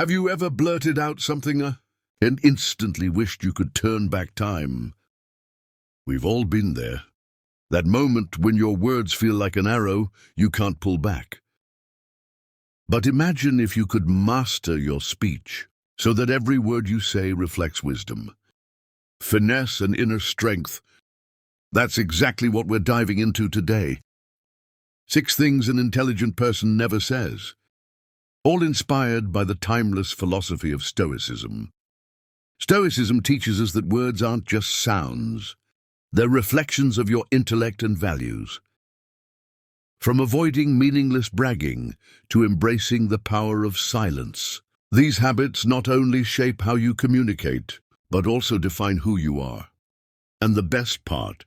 Have you ever blurted out something and instantly wished you could turn back time? We've all been there. That moment when your words feel like an arrow you can't pull back. But imagine if you could master your speech so that every word you say reflects wisdom, finesse, and inner strength. That's exactly what we're diving into today. 6 things an intelligent person never says, all inspired by the timeless philosophy of Stoicism. Stoicism teaches us that words aren't just sounds, they're reflections of your intellect and values. From avoiding meaningless bragging to embracing the power of silence, these habits not only shape how you communicate, but also define who you are. And the best part,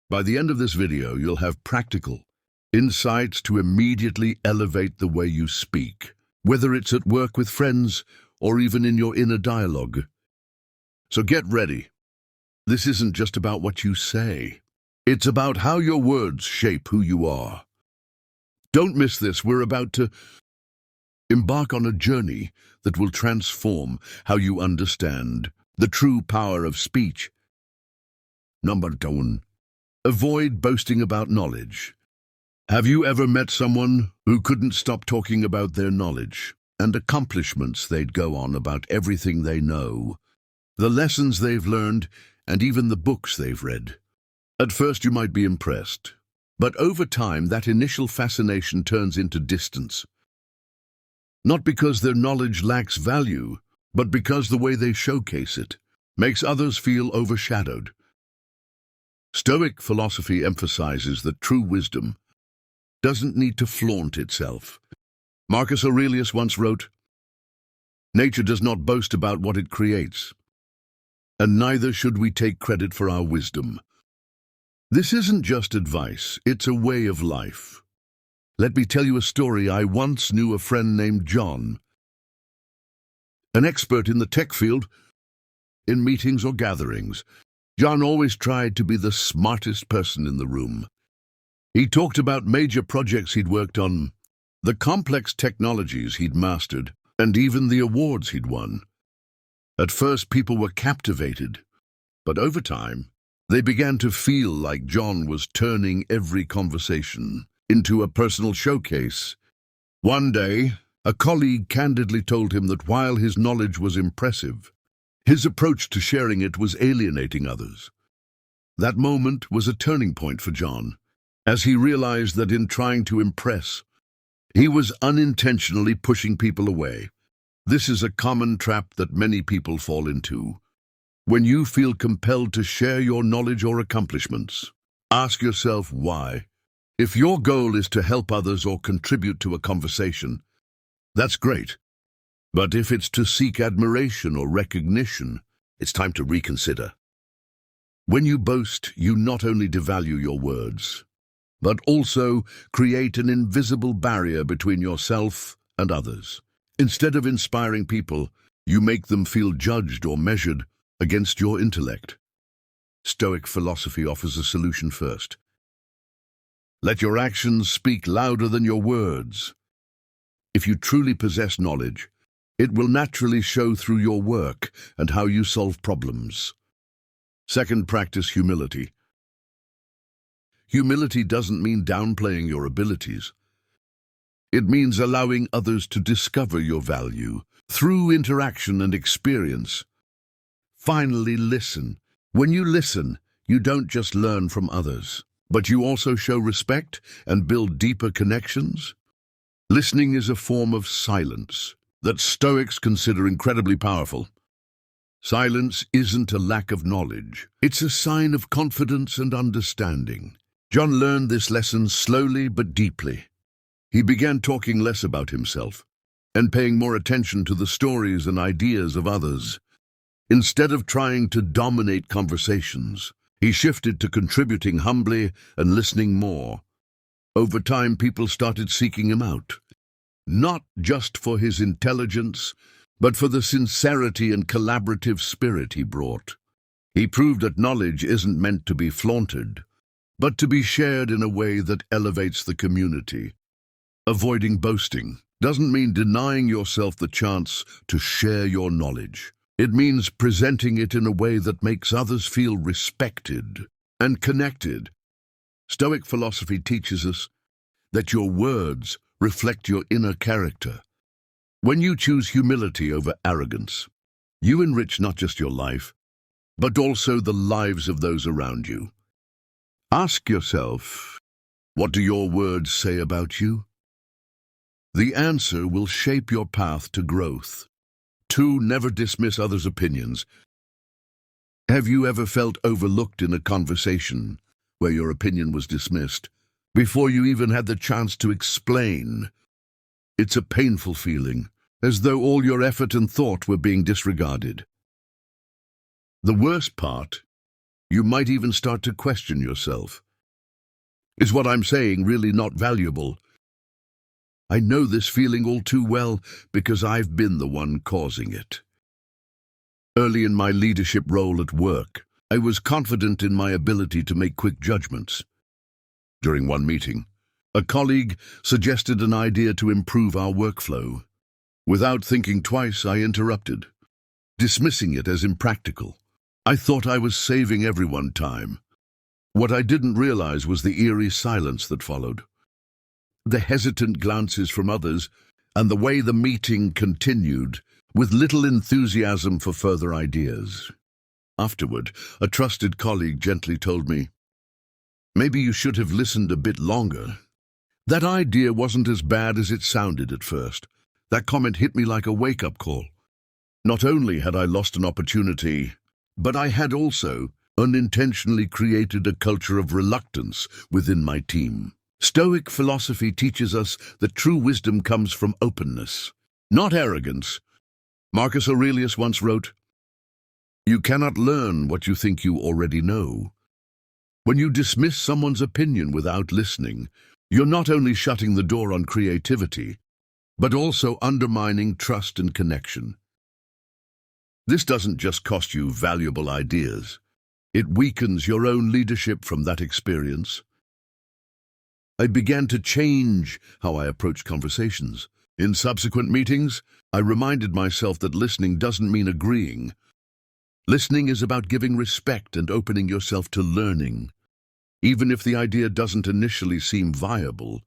by the end of this video, you'll have practical insights to immediately elevate the way you speak, whether it's at work with friends or even in your inner dialogue. So get ready. This isn't just about what you say. It's about how your words shape who you are. Don't miss this. We're about to embark on a journey that will transform how you understand the true power of speech. Number 1. Avoid boasting about knowledge. Have you ever met someone who couldn't stop talking about their knowledge and accomplishments? They'd go on about everything they know, the lessons they've learned, and even the books they've read. At first you might be impressed, but over time that initial fascination turns into distance. Not because their knowledge lacks value, but because the way they showcase it makes others feel overshadowed. Stoic philosophy emphasizes that true wisdom doesn't need to flaunt itself. Marcus Aurelius once wrote, "Nature does not boast about what it creates, and neither should we take credit for our wisdom." This isn't just advice, it's a way of life. Let me tell you a story. I once knew a friend named John, an expert in the tech field. In meetings or gatherings, John always tried to be the smartest person in the room. He talked about major projects he'd worked on, the complex technologies he'd mastered, and even the awards he'd won. At first, people were captivated, but over time, they began to feel like John was turning every conversation into a personal showcase. One day, a colleague candidly told him that while his knowledge was impressive, his approach to sharing it was alienating others. That moment was a turning point for John, as he realized that in trying to impress, he was unintentionally pushing people away. This is a common trap that many people fall into. When you feel compelled to share your knowledge or accomplishments, ask yourself why. If your goal is to help others or contribute to a conversation, that's great. But if it's to seek admiration or recognition, it's time to reconsider. When you boast, you not only devalue your words, but also create an invisible barrier between yourself and others. Instead of inspiring people, you make them feel judged or measured against your intellect. Stoic philosophy offers a solution first. Let your actions speak louder than your words. If you truly possess knowledge, it will naturally show through your work and how you solve problems. Second, practice humility. Humility doesn't mean downplaying your abilities. It means allowing others to discover your value through interaction and experience. Finally, listen. When you listen, you don't just learn from others, but you also show respect and build deeper connections. Listening is a form of silence that Stoics consider incredibly powerful. Silence isn't a lack of knowledge. It's a sign of confidence and understanding. John learned this lesson slowly but deeply. He began talking less about himself and paying more attention to the stories and ideas of others. Instead of trying to dominate conversations, he shifted to contributing humbly and listening more. Over time, people started seeking him out, not just for his intelligence, but for the sincerity and collaborative spirit he brought. He proved that knowledge isn't meant to be flaunted, but to be shared in a way that elevates the community. Avoiding boasting. doesn't mean denying yourself the chance to share your knowledge. It means presenting it in a way that makes others feel respected and connected. Stoic philosophy teaches us that your words reflect your inner character. When you choose humility over arrogance, you enrich not just your life, but also the lives of those around you. Ask yourself, what do your words say about you? The answer will shape your path to growth. 2. Never dismiss others' opinions. Have you ever felt overlooked in a conversation where your opinion was dismissed before you even had the chance to explain? It's a painful feeling, as though all your effort and thought were being disregarded. The worst part, you might even start to question yourself. Is what I'm saying really not valuable? I know this feeling all too well because I've been the one causing it. Early in my leadership role at work, I was confident in my ability to make quick judgments. During one meeting, a colleague suggested an idea to improve our workflow. Without thinking twice, I interrupted, dismissing it as impractical. I thought I was saving everyone time. What I didn't realize was the eerie silence that followed. The hesitant glances from others, and the way the meeting continued, with little enthusiasm for further ideas. Afterward, a trusted colleague gently told me, "Maybe you should have listened a bit longer." That idea wasn't as bad as it sounded at first. That comment hit me like a wake-up call. Not only had I lost an opportunity, but I had also unintentionally created a culture of reluctance within my team. Stoic philosophy teaches us that true wisdom comes from openness, not arrogance. Marcus Aurelius once wrote, "You cannot learn what you think you already know." When you dismiss someone's opinion without listening, you're not only shutting the door on creativity, but also undermining trust and connection. This doesn't just cost you valuable ideas. It weakens your own leadership from that experience. I began to change how I approach conversations. In subsequent meetings, I reminded myself that listening doesn't mean agreeing. Listening is about giving respect and opening yourself to learning, even if the idea doesn't initially seem viable.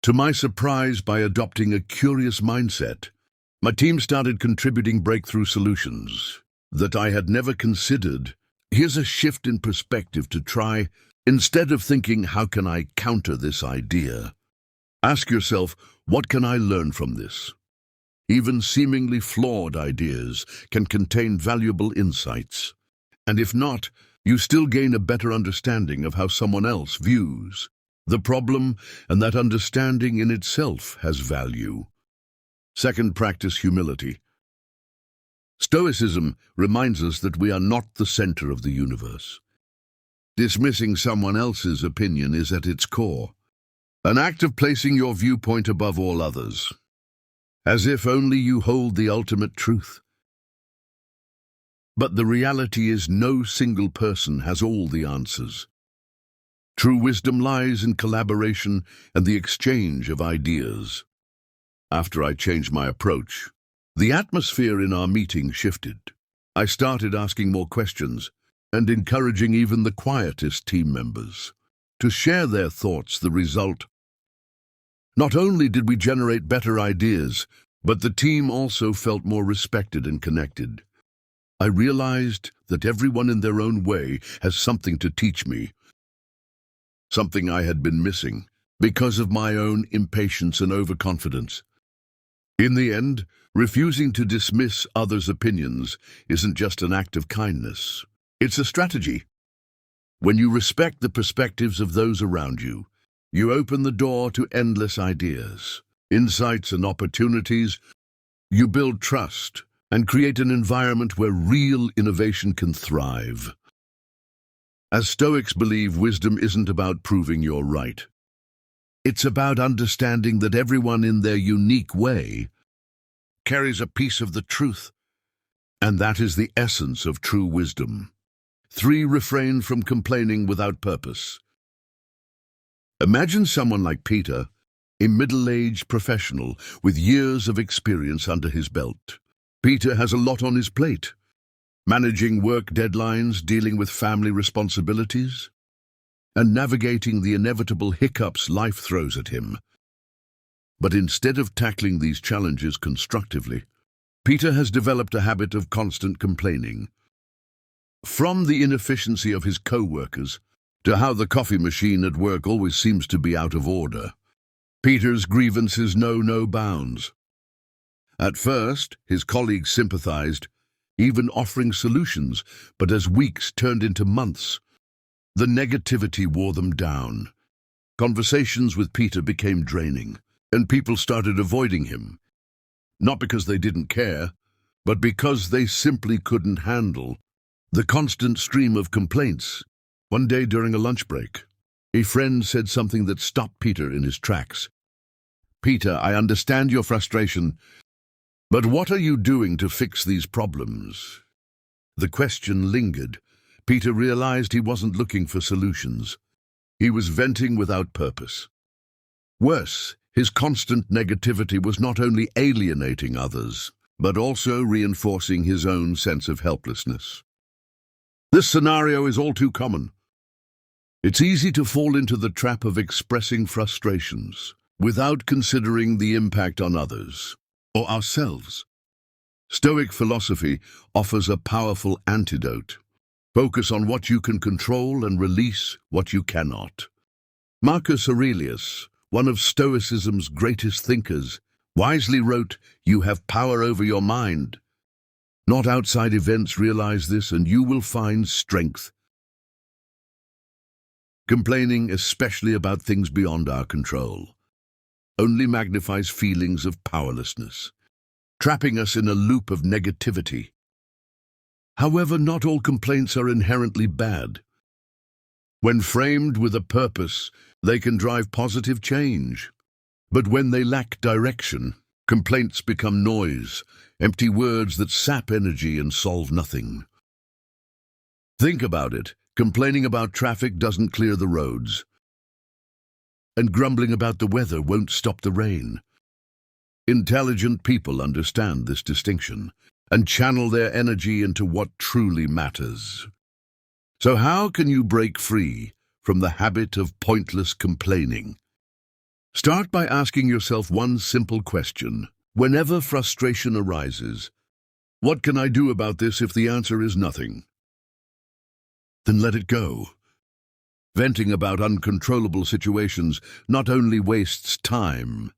To my surprise, by adopting a curious mindset, my team started contributing breakthrough solutions that I had never considered. Here's a shift in perspective to try. Instead of thinking, how can I counter this idea? Ask yourself, what can I learn from this? Even seemingly flawed ideas can contain valuable insights. And if not, you still gain a better understanding of how someone else views the problem, and that understanding in itself has value. 2. Practice humility. Stoicism reminds us that we are not the center of the universe. Dismissing someone else's opinion is at its core an act of placing your viewpoint above all others, as if only you hold the ultimate truth. But the reality is no single person has all the answers. True wisdom lies in collaboration and the exchange of ideas. After I changed my approach, the atmosphere in our meeting shifted. I started asking more questions and encouraging even the quietest team members to share their thoughts. The result: not only did we generate better ideas, but the team also felt more respected and connected. I realized that everyone in their own way has something to teach me, something I had been missing because of my own impatience and overconfidence. In the end, refusing to dismiss others' opinions isn't just an act of kindness. It's a strategy. When you respect the perspectives of those around you, you open the door to endless ideas, insights, and opportunities. You build trust and create an environment where real innovation can thrive. As Stoics believe, wisdom isn't about proving you're right. It's about understanding that everyone in their unique way carries a piece of the truth, and that is the essence of true wisdom. 3. Refrain from complaining without purpose. Imagine someone like Peter, a middle-aged professional with years of experience under his belt. Peter has a lot on his plate, managing work deadlines, dealing with family responsibilities, and navigating the inevitable hiccups life throws at him. But instead of tackling these challenges constructively, Peter has developed a habit of constant complaining. From the inefficiency of his co-workers to how the coffee machine at work always seems to be out of order, Peter's grievances know no bounds. At first, his colleagues sympathized, even offering solutions, but as weeks turned into months, the negativity wore them down. Conversations with Peter became draining, and people started avoiding him, not because they didn't care, but because they simply couldn't handle the constant stream of complaints. One day during a lunch break, a friend said something that stopped Peter in his tracks. "Peter, I understand your frustration, but what are you doing to fix these problems?" The question lingered. Peter realized he wasn't looking for solutions. He was venting without purpose. Worse, his constant negativity was not only alienating others, but also reinforcing his own sense of helplessness. This scenario is all too common. It's easy to fall into the trap of expressing frustrations without considering the impact on others or ourselves. Stoic philosophy offers a powerful antidote. Focus on what you can control and release what you cannot. Marcus Aurelius, one of Stoicism's greatest thinkers, wisely wrote, "You have power over your mind. Not outside events realize this, and you will find strength." Complaining, especially about things beyond our control, only magnifies feelings of powerlessness, trapping us in a loop of negativity. However, not all complaints are inherently bad. When framed with a purpose, they can drive positive change. But when they lack direction, complaints become noise, empty words that sap energy and solve nothing. Think about it. Complaining about traffic doesn't clear the roads, and grumbling about the weather won't stop the rain. Intelligent people understand this distinction and channel their energy into what truly matters. So how can you break free from the habit of pointless complaining? Start by asking yourself one simple question. Whenever frustration arises, what can I do about this? If the answer is nothing, then let it go. Venting about uncontrollable situations not only wastes time,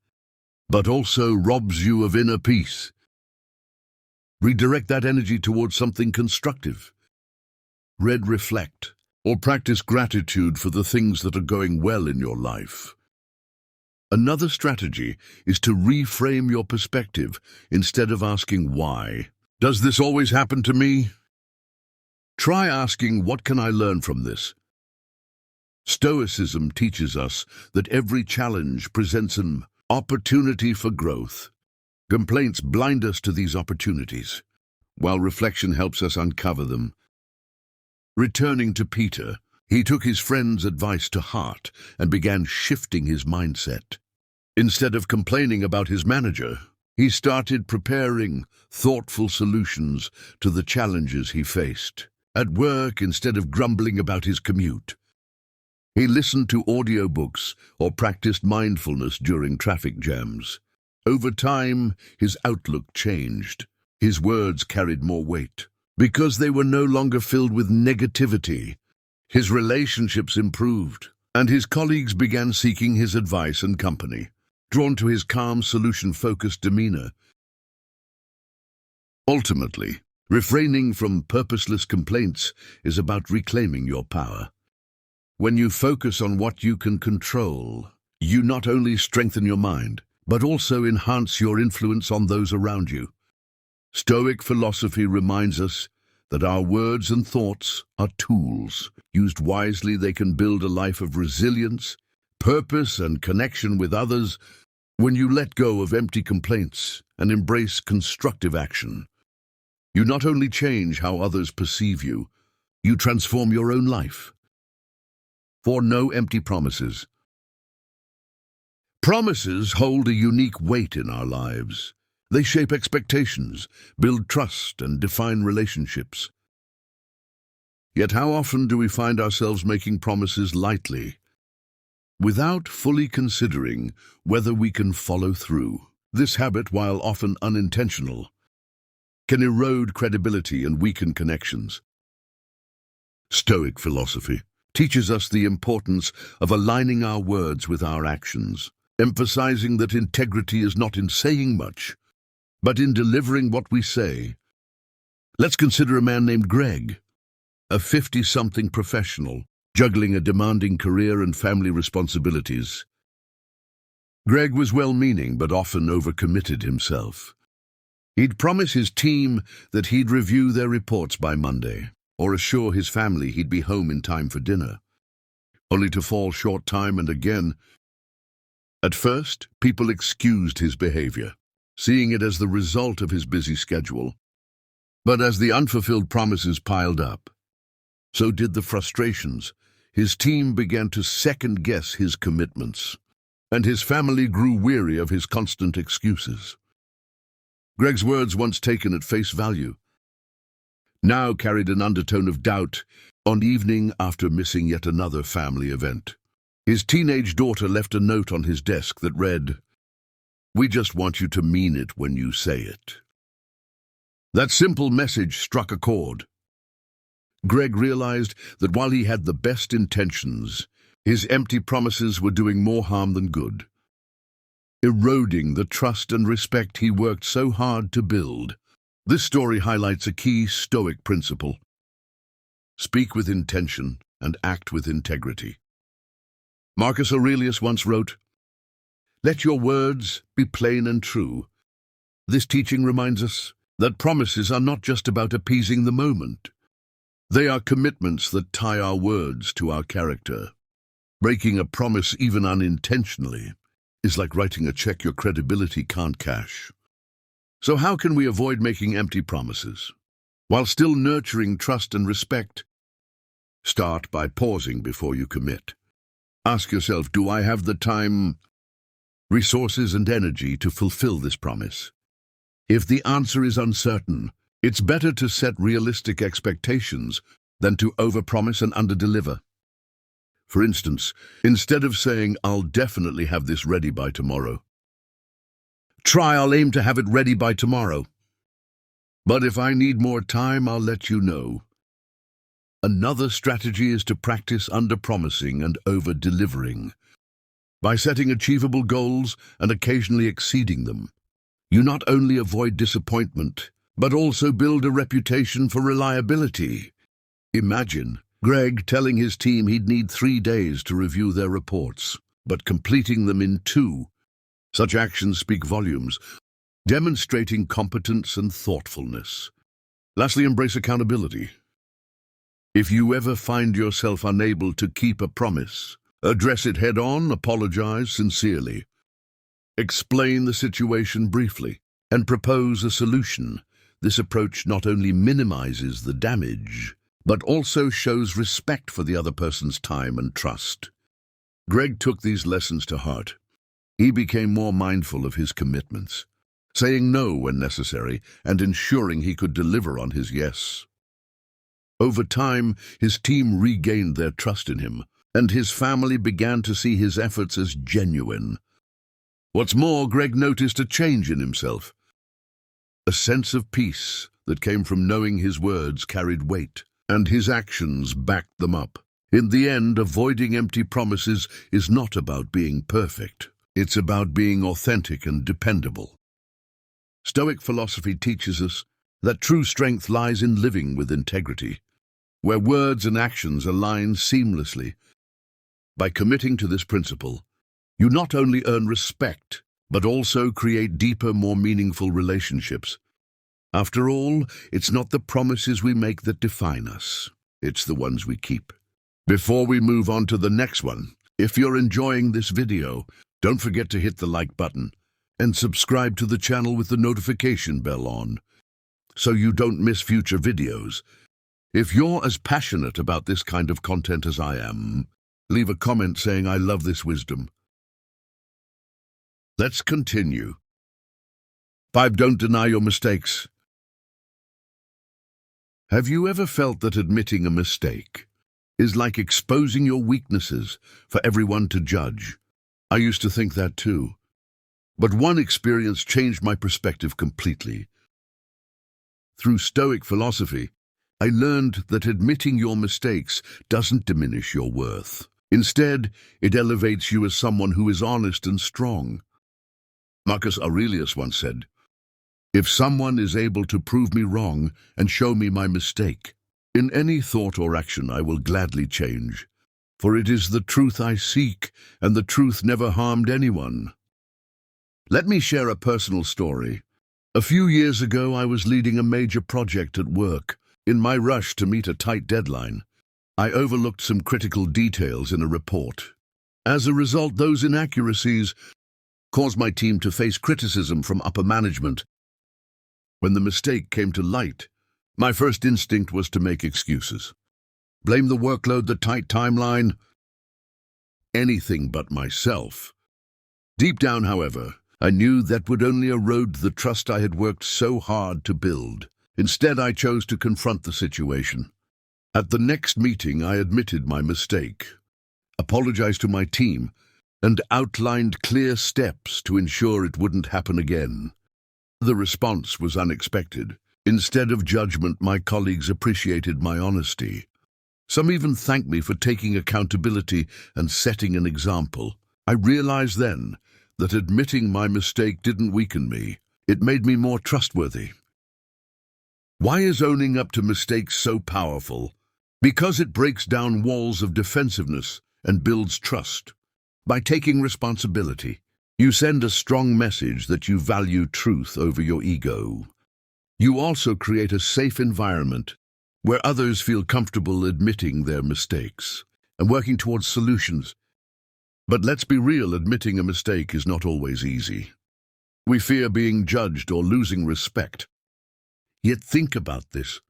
but also robs you of inner peace. Redirect that energy towards something constructive. Read, reflect, or practice gratitude for the things that are going well in your life. Another strategy is to reframe your perspective. Instead of asking why, "Does this always happen to me?" try asking, "What can I learn from this?" Stoicism teaches us that every challenge presents an opportunity for growth. Complaints blind us to these opportunities, while reflection helps us uncover them. Returning to Peter, he took his friend's advice to heart and began shifting his mindset. Instead of complaining about his manager, he started preparing thoughtful solutions to the challenges he faced. At work, instead of grumbling about his commute, he listened to audiobooks or practiced mindfulness during traffic jams. Over time, his outlook changed. His words carried more weight because they were no longer filled with negativity. His relationships improved, and his colleagues began seeking his advice and company, drawn to his calm, solution-focused demeanor. Ultimately, refraining from purposeless complaints is about reclaiming your power. When you focus on what you can control, you not only strengthen your mind, but also enhance your influence on those around you. Stoic philosophy reminds us that our words and thoughts are tools. Used wisely, they can build a life of resilience, purpose, and connection with others. When you let go of empty complaints and embrace constructive action, you not only change how others perceive you, you transform your own life. For no empty promises. Promises hold a unique weight in our lives. They shape expectations, build trust, and define relationships. Yet how often do we find ourselves making promises lightly, without fully considering whether we can follow through? This habit, while often unintentional, can erode credibility and weaken connections. Stoic philosophy teaches us the importance of aligning our words with our actions, emphasizing that integrity is not in saying much, but in delivering what we say. Let's consider a man named Greg, a 50-something professional, juggling a demanding career and family responsibilities. Greg was well-meaning, but often overcommitted himself. He'd promise his team that he'd review their reports by Monday, or assure his family he'd be home in time for dinner, only to fall short time and again. At first, people excused his behavior, seeing it as the result of his busy schedule. But as the unfulfilled promises piled up, so did the frustrations. His team began to second-guess his commitments, and his family grew weary of his constant excuses. Greg's words, once taken at face value, now carried an undertone of doubt on evening after missing yet another family event. His teenage daughter left a note on his desk that read, "We just want you to mean it when you say it." That simple message struck a chord. Greg realized that while he had the best intentions, his empty promises were doing more harm than good, eroding the trust and respect he worked so hard to build. This story highlights a key Stoic principle: speak with intention and act with integrity. Marcus Aurelius once wrote, "Let your words be plain and true." This teaching reminds us that promises are not just about appeasing the moment. They are commitments that tie our words to our character. Breaking a promise, even unintentionally, is like writing a check your credibility can't cash. So how can we avoid making empty promises, while still nurturing trust and respect? Start by pausing before you commit. Ask yourself, do I have the time, resources, and energy to fulfill this promise? If the answer is uncertain, it's better to set realistic expectations than to overpromise and underdeliver. For instance, instead of saying, "I'll definitely have this ready by tomorrow," try, "I'll aim to have it ready by tomorrow. But if I need more time, I'll let you know." Another strategy is to practice under-promising and over-delivering. By setting achievable goals and occasionally exceeding them, you not only avoid disappointment, but also build a reputation for reliability. Imagine Greg telling his team he'd need 3 days to review their reports, but completing them in 2. Such actions speak volumes, demonstrating competence and thoughtfulness. Lastly, embrace accountability. If you ever find yourself unable to keep a promise, address it head-on, apologize sincerely. Explain the situation briefly, and propose a solution. This approach not only minimizes the damage, but also shows respect for the other person's time and trust. Greg took these lessons to heart. He became more mindful of his commitments, saying no when necessary and ensuring he could deliver on his yes. Over time, his team regained their trust in him, and his family began to see his efforts as genuine. What's more, Greg noticed a change in himself. A sense of peace that came from knowing his words carried weight, and his actions backed them up. In the end, avoiding empty promises is not about being perfect. It's about being authentic and dependable. Stoic philosophy teaches us that true strength lies in living with integrity, where words and actions align seamlessly. By committing to this principle, you not only earn respect, but also create deeper, more meaningful relationships. After all, it's not the promises we make that define us. It's the ones we keep. Before we move on to the next one, if you're enjoying this video, don't forget to hit the like button and subscribe to the channel with the notification bell on, so you don't miss future videos. If you're as passionate about this kind of content as I am, leave a comment saying, "I love this wisdom." Let's continue. 5. Don't deny your mistakes. Have you ever felt that admitting a mistake is like exposing your weaknesses for everyone to judge? I used to think that too. But one experience changed my perspective completely. Through Stoic philosophy, I learned that admitting your mistakes doesn't diminish your worth. Instead, it elevates you as someone who is honest and strong. Marcus Aurelius once said, "If someone is able to prove me wrong and show me my mistake, in any thought or action I will gladly change, for it is the truth I seek, and the truth never harmed anyone." Let me share a personal story. A few years ago, I was leading a major project at work. In my rush to meet a tight deadline, I overlooked some critical details in a report. As a result, those inaccuracies caused my team to face criticism from upper management. When the mistake came to light, my first instinct was to make excuses. Blame the workload, the tight timeline, anything but myself. Deep down, however, I knew that would only erode the trust I had worked so hard to build. Instead, I chose to confront the situation. At the next meeting, I admitted my mistake, apologized to my team, and outlined clear steps to ensure it wouldn't happen again. The response was unexpected. Instead of judgment, my colleagues appreciated my honesty. Some even thanked me for taking accountability and setting an example. I realized then that admitting my mistake didn't weaken me. It made me more trustworthy. Why is owning up to mistakes so powerful? Because it breaks down walls of defensiveness and builds trust. By taking responsibility, you send a strong message that you value truth over your ego. You also create a safe environment where others feel comfortable admitting their mistakes and working towards solutions. But let's be real, admitting a mistake is not always easy. We fear being judged or losing respect. Yet think about this.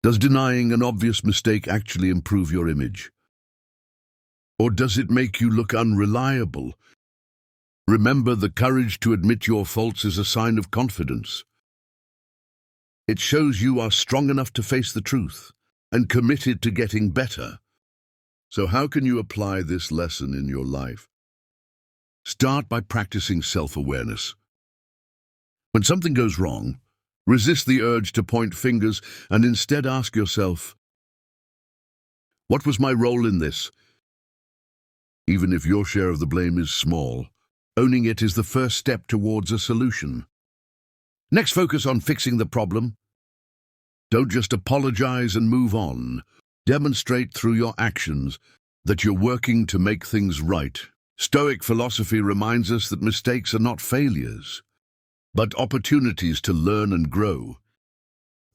Does denying an obvious mistake actually improve your image? Or does it make you look unreliable? Remember, the courage to admit your faults is a sign of confidence. It shows you are strong enough to face the truth and committed to getting better. So how can you apply this lesson in your life? Start by practicing self-awareness. When something goes wrong, resist the urge to point fingers and instead ask yourself, what was my role in this? Even if your share of the blame is small, owning it is the first step towards a solution. Next, focus on fixing the problem. Don't just apologize and move on. Demonstrate through your actions that you're working to make things right. Stoic philosophy reminds us that mistakes are not failures, but opportunities to learn and grow.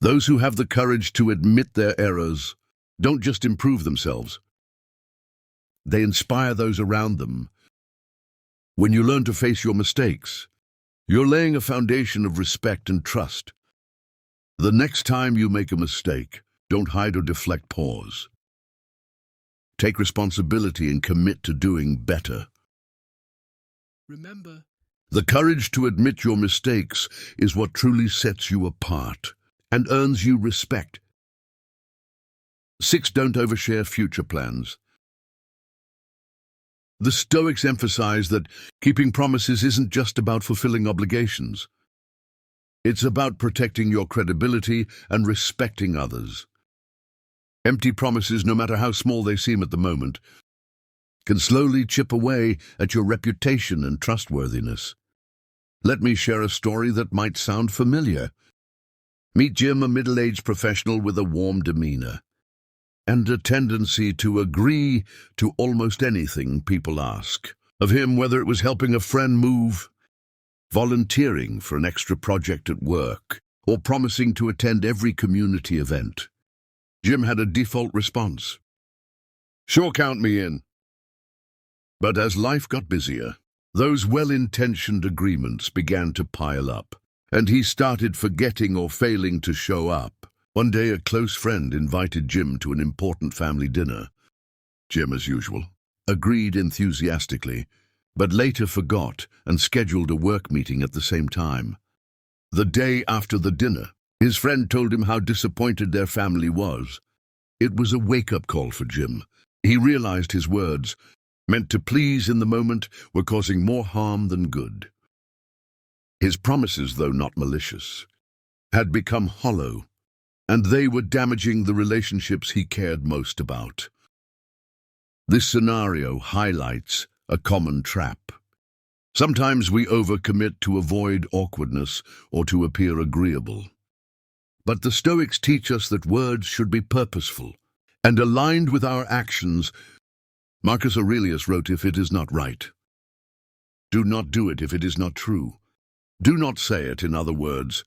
Those who have the courage to admit their errors don't just improve themselves. They inspire those around them. When you learn to face your mistakes, you're laying a foundation of respect and trust. The next time you make a mistake, don't hide or deflect, pause. Take responsibility and commit to doing better. Remember, the courage to admit your mistakes is what truly sets you apart and earns you respect. 6. Don't overshare future plans. The Stoics emphasize that keeping promises isn't just about fulfilling obligations. It's about protecting your credibility and respecting others. Empty promises, no matter how small they seem at the moment, can slowly chip away at your reputation and trustworthiness. Let me share a story that might sound familiar. Meet Jim, a middle-aged professional with a warm demeanor and a tendency to agree to almost anything people ask of him, whether it was helping a friend move, volunteering for an extra project at work, or promising to attend every community event. Jim had a default response: "Sure, count me in." But as life got busier, those well-intentioned agreements began to pile up, and he started forgetting or failing to show up. One day, a close friend invited Jim to an important family dinner. Jim, as usual, agreed enthusiastically, but later forgot and scheduled a work meeting at the same time. The day after the dinner, his friend told him how disappointed their family was. It was a wake-up call for Jim. He realized his words, meant to please in the moment, were causing more harm than good. His promises, though not malicious, had become hollow, and they were damaging the relationships he cared most about. This scenario highlights a common trap. Sometimes we overcommit to avoid awkwardness or to appear agreeable. But the Stoics teach us that words should be purposeful and aligned with our actions. Marcus Aurelius wrote, "If it is not right, do not do it. If it is not true, do not say it." In other words,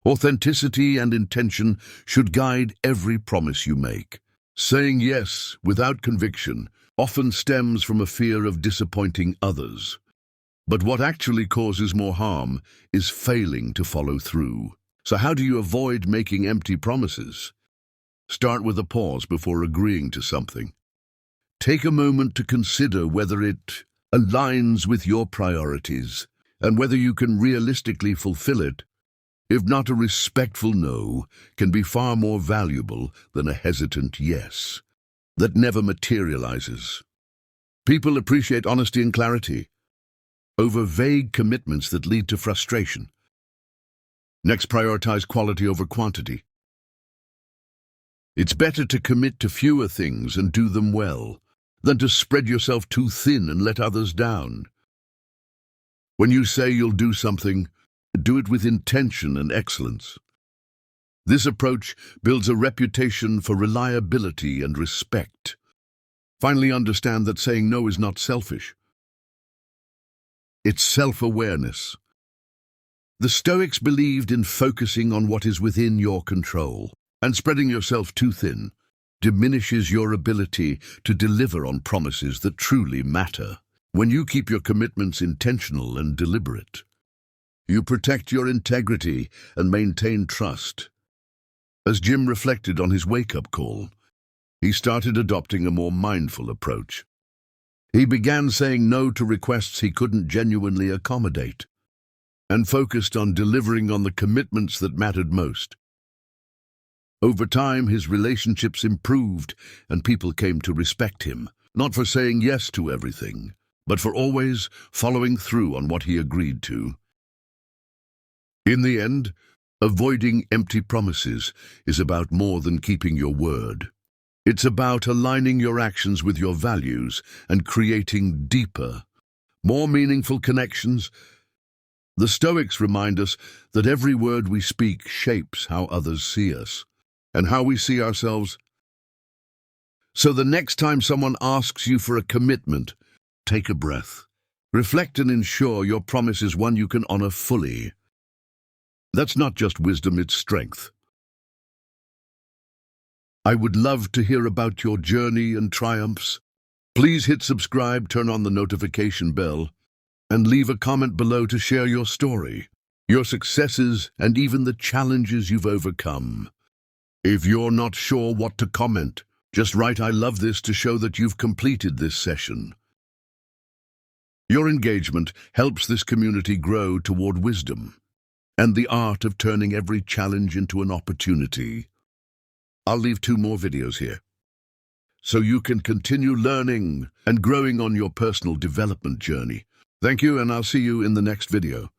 authenticity and intention should guide every promise you make. Saying yes without conviction often stems from a fear of disappointing others. But what actually causes more harm is failing to follow through. So how do you avoid making empty promises? Start with a pause before agreeing to something. Take a moment to consider whether it aligns with your priorities and whether you can realistically fulfill it. If not, a respectful no can be far more valuable than a hesitant yes that never materializes. People appreciate honesty and clarity over vague commitments that lead to frustration. Next, prioritize quality over quantity. It's better to commit to fewer things and do them well than to spread yourself too thin and let others down. When you say you'll do something, do it with intention and excellence. This approach builds a reputation for reliability and respect. Finally, understand that saying no is not selfish. It's self-awareness. The Stoics believed in focusing on what is within your control, and spreading yourself too thin diminishes your ability to deliver on promises that truly matter. When you keep your commitments intentional and deliberate, you protect your integrity and maintain trust. As Jim reflected on his wake-up call, he started adopting a more mindful approach. He began saying no to requests he couldn't genuinely accommodate, and focused on delivering on the commitments that mattered most. Over time, his relationships improved, and people came to respect him, not for saying yes to everything, but for always following through on what he agreed to. In the end, avoiding empty promises is about more than keeping your word. It's about aligning your actions with your values and creating deeper, more meaningful connections. The Stoics remind us that every word we speak shapes how others see us and how we see ourselves. So the next time someone asks you for a commitment, take a breath. Reflect and ensure your promise is one you can honor fully. That's not just wisdom, it's strength. I would love to hear about your journey and triumphs. Please hit subscribe, turn on the notification bell, and leave a comment below to share your story, your successes, and even the challenges you've overcome. If you're not sure what to comment, just write "I love this" to show that you've completed this session. Your engagement helps this community grow toward wisdom and the art of turning every challenge into an opportunity. I'll leave 2 more videos here, so you can continue learning and growing on your personal development journey. Thank you, and I'll see you in the next video.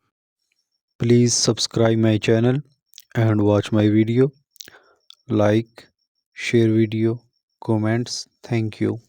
Please subscribe my channel and watch my video. Like, share video, comments. Thank you.